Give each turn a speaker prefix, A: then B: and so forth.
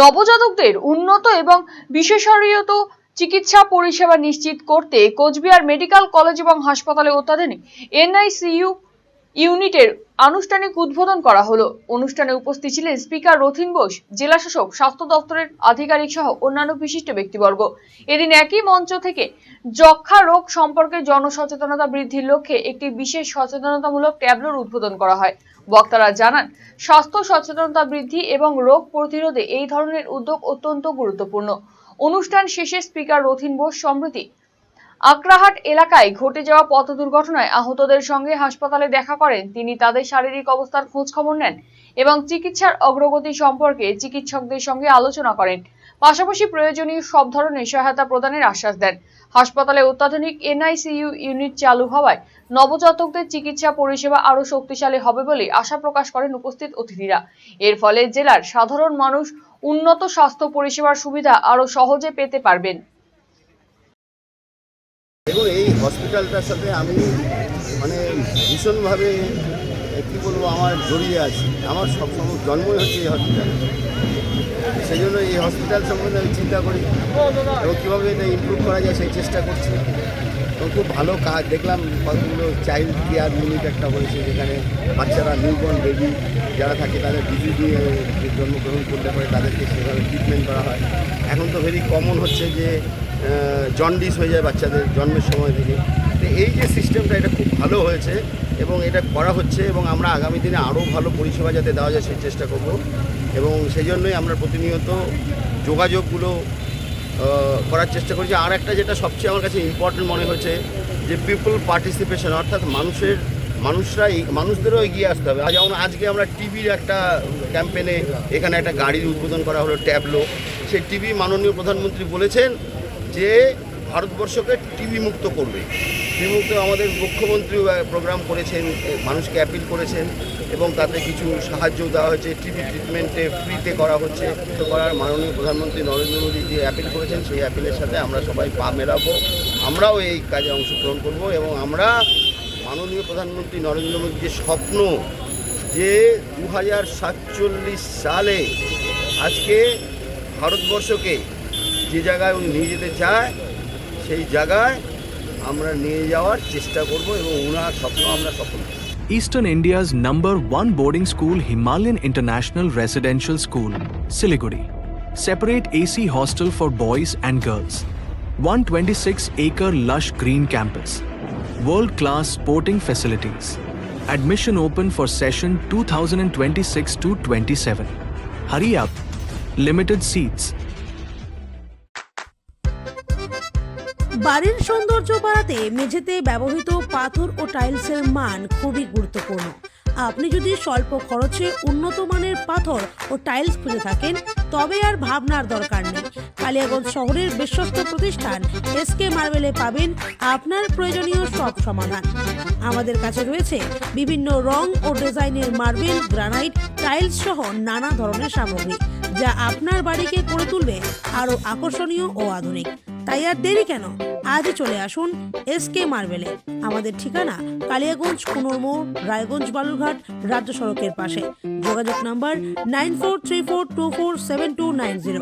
A: নবজাতকদের উন্নত এবং বিশেষায়িত চিকিৎসা পরিষেবা নিশ্চিত করতে কোচবিহার মেডিকেল কলেজ এবং হাসপাতালে অত্যাধুনিক এনআইসিইউ ইউনিটের আনুষ্ঠানিক উদ্বোধন করা হলো। অনুষ্ঠানে উপস্থিত ছিলেন স্পিকার রথীন বোস, জেলা শাসক, স্বাস্থ্য দপ্তরের আধিকারিক সহ অন্যান্য বিশিষ্ট ব্যক্তিবর্গ। এদিন একই মঞ্চ থেকে যক্ষ্মা রোগ সম্পর্কে জনসচেতনতা বৃদ্ধির লক্ষ্যে একটি বিশেষ সচেতনতামূলক ট্যাবলোর উদ্বোধন করা হয়। বক্তারা জানান, স্বাস্থ্য সচেতনতা বৃদ্ধি এবং রোগ প্রতিরোধে এই ধরনের উদ্যোগ অত্যন্ত গুরুত্বপূর্ণ। অনুষ্ঠান শেষে স্পিকার রথীন বোস সম্প্রতি আকরাহাট এলাকায় ঘটে যাওয়া পথ দুর্ঘটনায় আহতদের সঙ্গে হাসপাতালে দেখা করেন। তিনি তাদের শারীরিক অবস্থার খোঁজ খবর নেন এবং চিকিৎসার অগ্রগতি সম্পর্কে চিকিৎসকদের সঙ্গে আলোচনা করেন। পাশাপাশি প্রয়োজনীয় সব ধরনের সহায়তা প্রদানের আশ্বাস দেন। হাসপাতালে অত্যাধুনিক এনআইসিইউ ইউনিট চালু হওয়ায় নবজাতকদের চিকিৎসা পরিষেবা আরও শক্তিশালী হবে বলে আশা প্রকাশ করেন উপস্থিত অতিথিরা। এর ফলে জেলার সাধারণ মানুষ উন্নত স্বাস্থ্য পরিষেবার সুবিধা আরও সহজে পেতে পারবেন।
B: দেখুন, এই হসপিটালটার সাথে আমি ভীষণভাবে কী বলবো, আমার জড়িয়ে আছি। আমার সবসময় জন্মই হচ্ছে এই হসপিটাল। সেই জন্য এই হসপিটাল সম্বন্ধে আমি চিন্তা করি এবং কীভাবে এটা ইমপ্রুভ করা যায় সেই চেষ্টা করছি। এবং খুব ভালো কাজ দেখলাম, কতগুলো চাইল্ড কেয়ার ইউনিট একটা হয়েছে, যেখানে বাচ্চারা নিউবর্ন বেবি যারা থাকে তাদের ডিজিজ নিয়ে জন্মগ্রহণ করতে পারে, তাদেরকে সেভাবে ট্রিটমেন্ট করা হয়। এখন তো ভেরি কমন হচ্ছে যে জন্ডিস হয়ে যায় বাচ্চাদের জন্মের সময় থেকে। তো এই যে সিস্টেমটা, এটা খুব ভালো হয়েছে এবং এটা করা হচ্ছে এবং আমরা আগামী দিনে আরও ভালো পরিষেবা যাতে দেওয়া যায় সেই চেষ্টা করব। এবং সেই জন্যই আমরা প্রতিনিয়ত যোগাযোগগুলো করার চেষ্টা করছি। আর একটা যেটা সবচেয়ে আমার কাছে ইম্পর্টেন্ট মনে হয়েছে যে পিপল পার্টিসিপেশন, অর্থাৎ মানুষদেরও এগিয়ে আসতে হবে। যেমন আজকে আমরা টিভির একটা ক্যাম্পেনে এখানে একটা গাড়ির উদ্বোধন করা হলো, ট্যাবলো। সেই টিভি মাননীয় প্রধানমন্ত্রী বলেছেন যে ভারতবর্ষকে টিভি মুক্ত করবে। টিভি মুক্ত আমাদের মুখ্যমন্ত্রী প্রোগ্রাম করেছেন, মানুষকে অ্যাপিল করেছেন এবং তাতে কিছু সাহায্য দেওয়া হয়েছে। টিভি ট্রিটমেন্টে ফ্রিতে করা হচ্ছে। তো করার মাননীয় প্রধানমন্ত্রী নরেন্দ্র মোদী যে অ্যাপিল করেছেন, সেই অ্যাপিলের সাথে আমরা সবাই পা মেলাবো, আমরাও এই কাজে অংশগ্রহণ করব এবং আমরা মাননীয় প্রধানমন্ত্রী নরেন্দ্র মোদীর যে স্বপ্ন যে 2047 সালে আজকে ভারতবর্ষকে যে জায়গায় উনি নিয়ে যেতে চায়, সেই জায়গায় আমরা নিয়ে যাওয়ার চেষ্টা করব এবং ওনার স্বপ্ন আমরা সফল করব।
C: Eastern India's #1 boarding school, Himalayan International Residential School, Siliguri. Separate AC hostel for boys and girls. 126-acre lush green campus. World-class sporting facilities. Admission open for session 2026-27. Hurry up. Limited seats.
D: বাড়ির সৌন্দর্য বাড়াতে মেঝেতে ব্যবহৃত পাথর ও টাইলসের মান খুবই গুরুত্বপূর্ণ। আপনি যদি স্বল্প খরচে উন্নত মানের পাথর ও টাইলস খুঁজে থাকেন, তবে আর ভাবনার দরকার নেই। কালিয়াগঞ্জ শহরের বিশ্বস্ত প্রতিষ্ঠান এসকে মার্বেলে পাবেন আপনার প্রয়োজনীয় সব সমাধান। আমাদের কাছে রয়েছে বিভিন্ন রং ও ডিজাইনের মার্বেল, গ্রানাইট, টাইলস সহ নানা ধরনের সামগ্রী, যা আপনার বাড়িকে করে তুলবে আরও আকর্ষণীয় ও আধুনিক। তাই আর দেরি কেন, আজই চলে আসুন এসকে মার্বেলে। আমাদের ঠিকানা কালিয়াগঞ্জ, কুনোর মোড়, রায়গঞ্জ বালুরঘাট রাজ্য সড়কের পাশে। যোগাযোগ নাম্বার 9434247290।